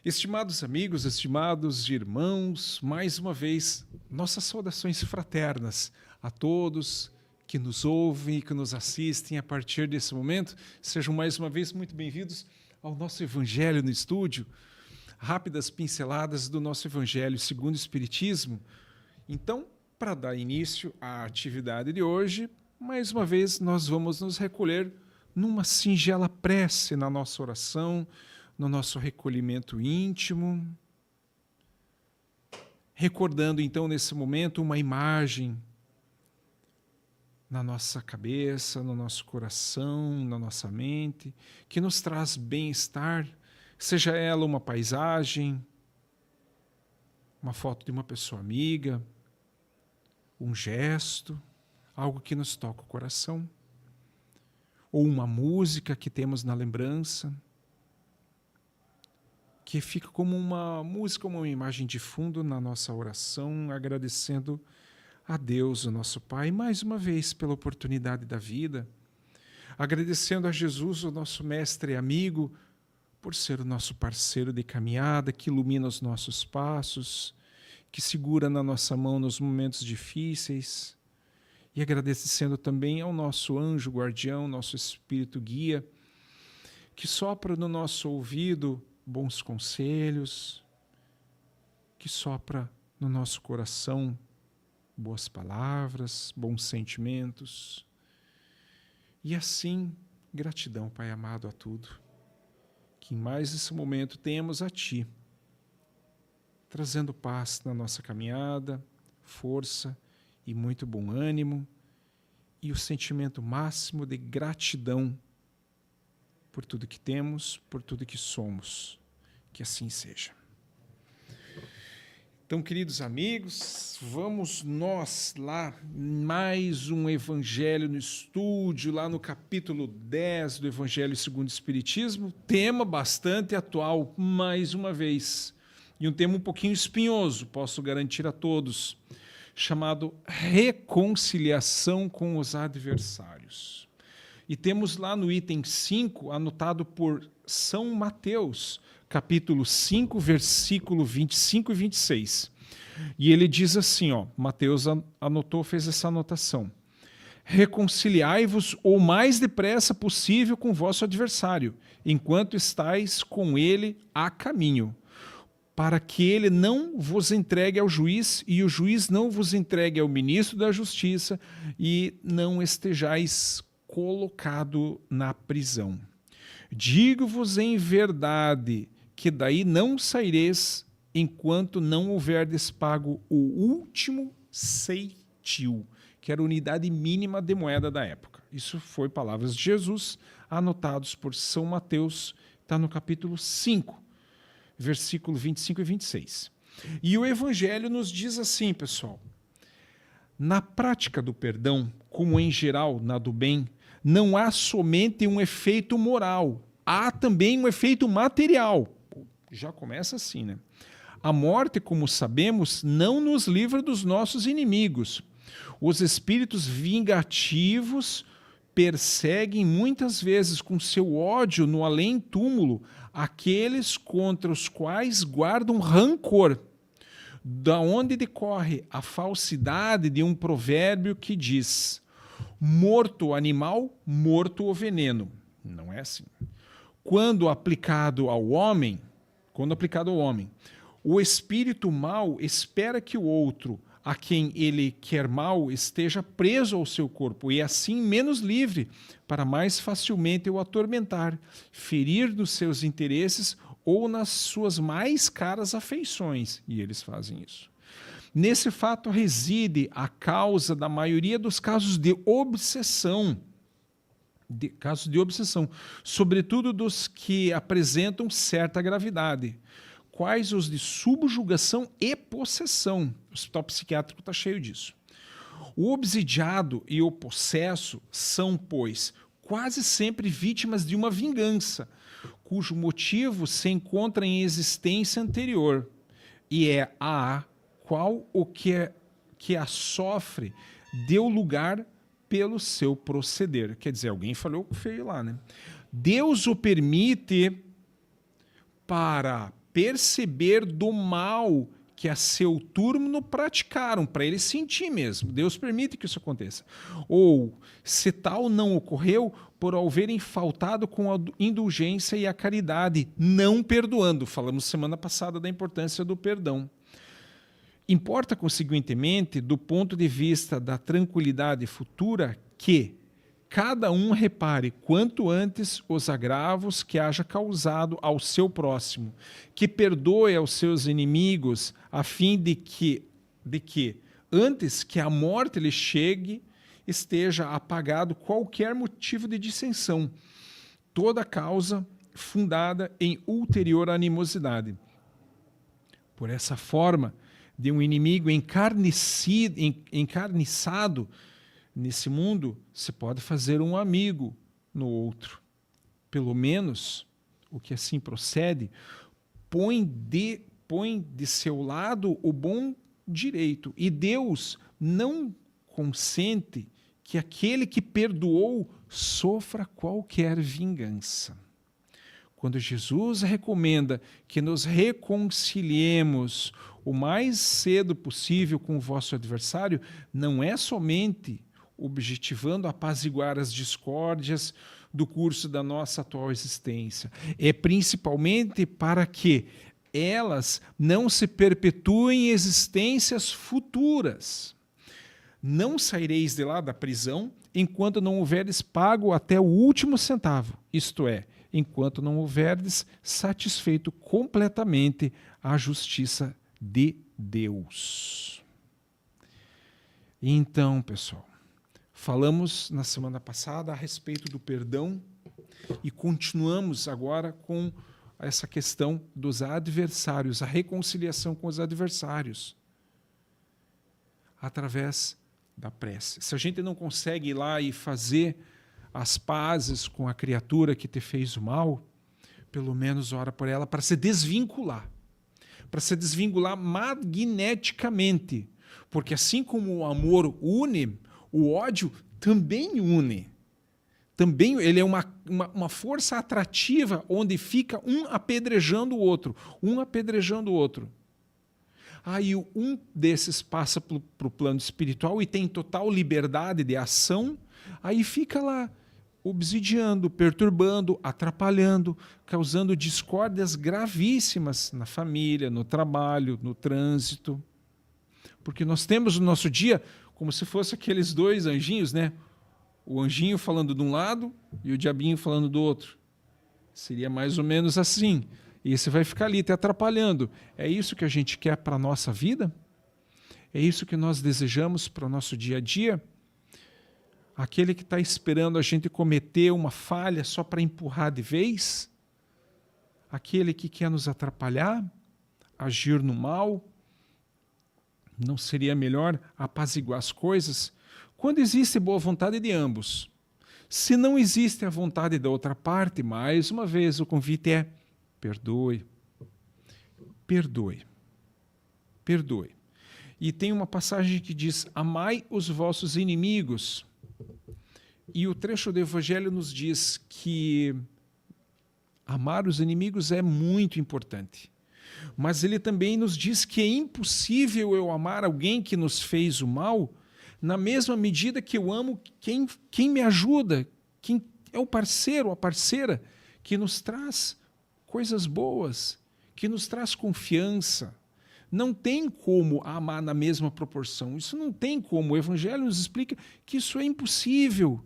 Estimados amigos, estimados irmãos, mais uma vez, nossas saudações fraternas a todos que nos ouvem e que nos assistem a partir desse momento. Sejam mais uma vez muito bem-vindos ao nosso Evangelho no Estúdio, rápidas pinceladas do nosso Evangelho segundo o Espiritismo. Então, para dar início à atividade de hoje, mais uma vez nós vamos nos recolher numa singela prece na nossa oração, no nosso recolhimento íntimo, recordando então nesse momento uma imagem na nossa cabeça, no nosso coração, na nossa mente, que nos traz bem-estar, seja ela uma paisagem, uma foto de uma pessoa amiga, um gesto, algo que nos toca o coração, ou uma música que temos na lembrança, que fica como uma música, uma imagem de fundo na nossa oração, agradecendo a Deus, o nosso Pai, mais uma vez pela oportunidade da vida, agradecendo a Jesus, o nosso mestre e amigo, por ser o nosso parceiro de caminhada, que ilumina os nossos passos, que segura na nossa mão nos momentos difíceis, e agradecendo também ao nosso anjo guardião, nosso espírito guia, que sopra no nosso ouvido bons conselhos, que sopra no nosso coração boas palavras, bons sentimentos. E assim, gratidão, Pai amado, a tudo, que em mais esse momento temos a Ti, trazendo paz na nossa caminhada, força e muito bom ânimo, e o sentimento máximo de gratidão por tudo que temos, por tudo que somos. Que assim seja. Então, queridos amigos, vamos nós lá, mais um Evangelho no Estúdio, lá no capítulo 10 do Evangelho segundo o Espiritismo, tema bastante atual, mais uma vez, e um tema um pouquinho espinhoso, posso garantir a todos, chamado reconciliação com os adversários. E temos lá no item 5, anotado por São Mateus, capítulo 5, versículo 25 e 26. E ele diz assim, Mateus anotou, fez essa anotação. Reconciliai-vos o mais depressa possível com vosso adversário, enquanto estáis com ele a caminho, para que ele não vos entregue ao juiz e o juiz não vos entregue ao ministro da justiça e não estejais colocado na prisão. Digo-vos em verdade que daí não saireis enquanto não houverdes pago o último ceitil, que era a unidade mínima de moeda da época. Isso foi palavras de Jesus, anotados por São Mateus, está no capítulo 5, versículo 25 e 26. E o Evangelho nos diz assim, pessoal, na prática do perdão, como em geral na do bem, não há somente um efeito moral, há também um efeito material. Já começa assim, né? A morte, como sabemos, não nos livra dos nossos inimigos. Os espíritos vingativos perseguem muitas vezes com seu ódio no além-túmulo aqueles contra os quais guardam rancor. Da onde decorre a falsidade de um provérbio que diz: morto o animal, morto o veneno. Não é assim. Quando aplicado ao homem, o espírito mau espera que o outro, a quem ele quer mal, esteja preso ao seu corpo e assim menos livre, para mais facilmente o atormentar, ferir dos seus interesses ou nas suas mais caras afeições. E eles fazem isso. Nesse fato reside a causa da maioria dos casos de obsessão, sobretudo dos que apresentam certa gravidade, quais os de subjugação e possessão. O hospital psiquiátrico está cheio disso. O obsidiado e o possesso são, pois, quase sempre vítimas de uma vingança, cujo motivo se encontra em existência anterior, e é a qual o que a sofre deu lugar pelo seu proceder. Quer dizer, alguém falou feio lá, né? Deus o permite para perceber do mal que a seu turno praticaram, para ele sentir mesmo. Deus permite que isso aconteça. Ou, se tal não ocorreu, por haverem faltado com a indulgência e a caridade, não perdoando. Falamos semana passada da importância do perdão. Importa, consequentemente, do ponto de vista da tranquilidade futura, que cada um repare quanto antes os agravos que haja causado ao seu próximo, que perdoe aos seus inimigos, a fim de que antes que a morte lhe chegue, esteja apagado qualquer motivo de dissensão, toda causa fundada em ulterior animosidade. Por essa forma, de um inimigo encarniçado nesse mundo, se pode fazer um amigo no outro. Pelo menos, o que assim procede, põe de seu lado o bom direito. E Deus não consente que aquele que perdoou sofra qualquer vingança. Quando Jesus recomenda que nos reconciliemos o mais cedo possível com o vosso adversário, não é somente objetivando apaziguar as discórdias do curso da nossa atual existência. É principalmente para que elas não se perpetuem em existências futuras. Não saireis de lá da prisão enquanto não houveres pago até o último centavo, isto é, enquanto não houveres satisfeito completamente a justiça de Deus. Então, pessoal, falamos na semana passada a respeito do perdão e continuamos agora com essa questão dos adversários, a reconciliação com os adversários, através da prece. Se a gente não consegue ir lá e fazer as pazes com a criatura que te fez o mal, pelo menos ora por ela para se desvincular magneticamente, porque assim como o amor une, o ódio também une. Também ele é uma força atrativa onde fica um apedrejando o outro, Aí um desses passa para o plano espiritual e tem total liberdade de ação, aí fica lá obsidiando, perturbando, atrapalhando, causando discórdias gravíssimas na família, no trabalho, no trânsito. Porque nós temos no nosso dia como se fosse aqueles dois anjinhos, né? O anjinho falando de um lado e o diabinho falando do outro. Seria mais ou menos assim. E você vai ficar ali te atrapalhando. É isso que a gente quer para a nossa vida? É isso que nós desejamos para o nosso dia a dia? Aquele que está esperando a gente cometer uma falha só para empurrar de vez? Aquele que quer nos atrapalhar? Agir no mal? Não seria melhor apaziguar as coisas? Quando existe boa vontade de ambos. Se não existe a vontade da outra parte, mais uma vez o convite é: perdoe. Perdoe. Perdoe. E tem uma passagem que diz: amai os vossos inimigos. E o trecho do Evangelho nos diz que amar os inimigos é muito importante. Mas ele também nos diz que é impossível eu amar alguém que nos fez o mal na mesma medida que eu amo quem me ajuda, quem é o parceiro, a parceira, que nos traz coisas boas, que nos traz confiança. Não tem como amar na mesma proporção. Isso não tem como. O Evangelho nos explica que isso é impossível.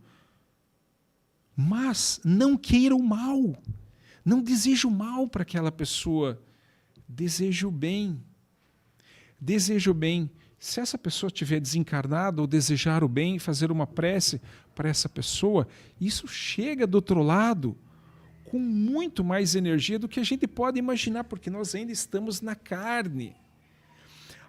Mas não queira o mal. Não deseje o mal para aquela pessoa. Deseje o bem. Deseje o bem. Se essa pessoa estiver desencarnada ou desejar o bem, fazer uma prece para essa pessoa, isso chega do outro lado com muito mais energia do que a gente pode imaginar, porque nós ainda estamos na carne.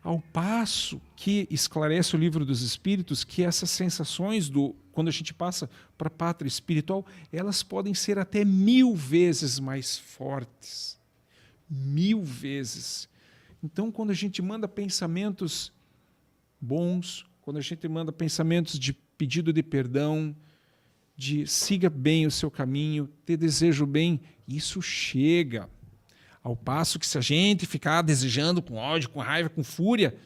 Ao passo que esclarece o Livro dos Espíritos que essas sensações, quando a gente passa para a pátria espiritual, elas podem ser até 1000 vezes mais fortes. 1000 vezes. Então, quando a gente manda pensamentos bons, quando a gente manda pensamentos de pedido de perdão, de siga bem o seu caminho, te desejo bem, isso chega. Ao passo que se a gente ficar desejando com ódio, com raiva, com fúria,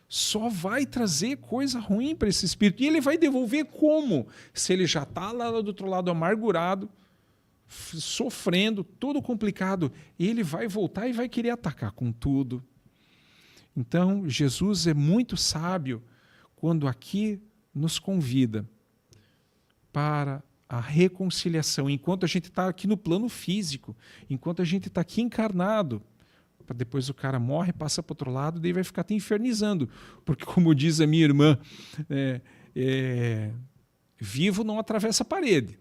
só vai trazer coisa ruim para esse espírito. E ele vai devolver como? Se ele já está lá do outro lado amargurado, sofrendo, todo complicado, ele vai voltar e vai querer atacar com tudo. Então, Jesus é muito sábio quando aqui nos convida para a reconciliação, enquanto a gente está aqui no plano físico, enquanto a gente está aqui encarnado, para depois o cara morre, passa para o outro lado, daí vai ficar até infernizando. Porque, como diz a minha irmã, vivo não atravessa a parede,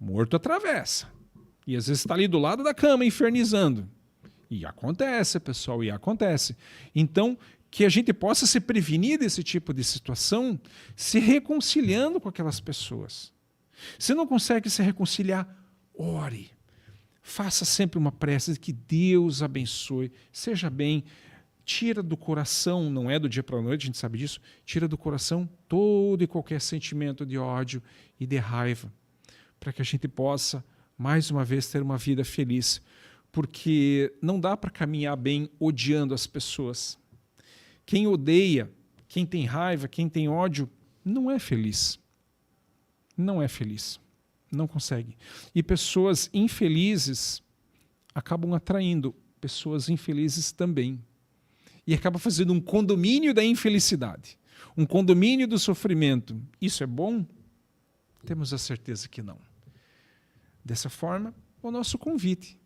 morto atravessa. E às vezes está ali do lado da cama, infernizando. E acontece, pessoal, e acontece. Então, que a gente possa se prevenir desse tipo de situação se reconciliando com aquelas pessoas. Se não consegue se reconciliar, ore. Faça sempre uma prece de que Deus abençoe, seja bem, tira do coração, não é do dia para a noite, a gente sabe disso, tira do coração todo e qualquer sentimento de ódio e de raiva, para que a gente possa, mais uma vez, ter uma vida feliz, porque não dá para caminhar bem odiando as pessoas. Quem odeia, quem tem raiva, quem tem ódio, não é feliz. Não é feliz. Não consegue. E pessoas infelizes acabam atraindo pessoas infelizes também. E acaba fazendo um condomínio da infelicidade, um condomínio do sofrimento. Isso é bom? Temos a certeza que não. Dessa forma, o nosso convite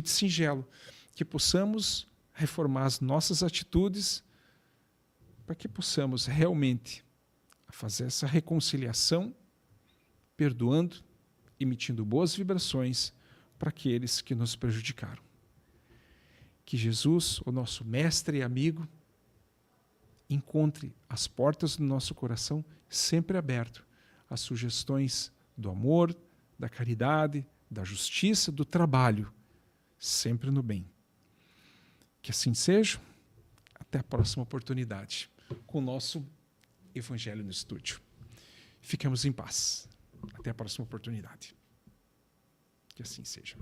singelo, que possamos reformar as nossas atitudes para que possamos realmente fazer essa reconciliação, perdoando, emitindo boas vibrações para aqueles que nos prejudicaram. Que Jesus, o nosso mestre e amigo, encontre as portas do nosso coração sempre aberto às sugestões do amor, da caridade, da justiça, do trabalho, sempre no bem. Que assim seja. Até a próxima oportunidade com o nosso Evangelho no Estúdio. Fiquemos em paz. Até a próxima oportunidade. Que assim seja.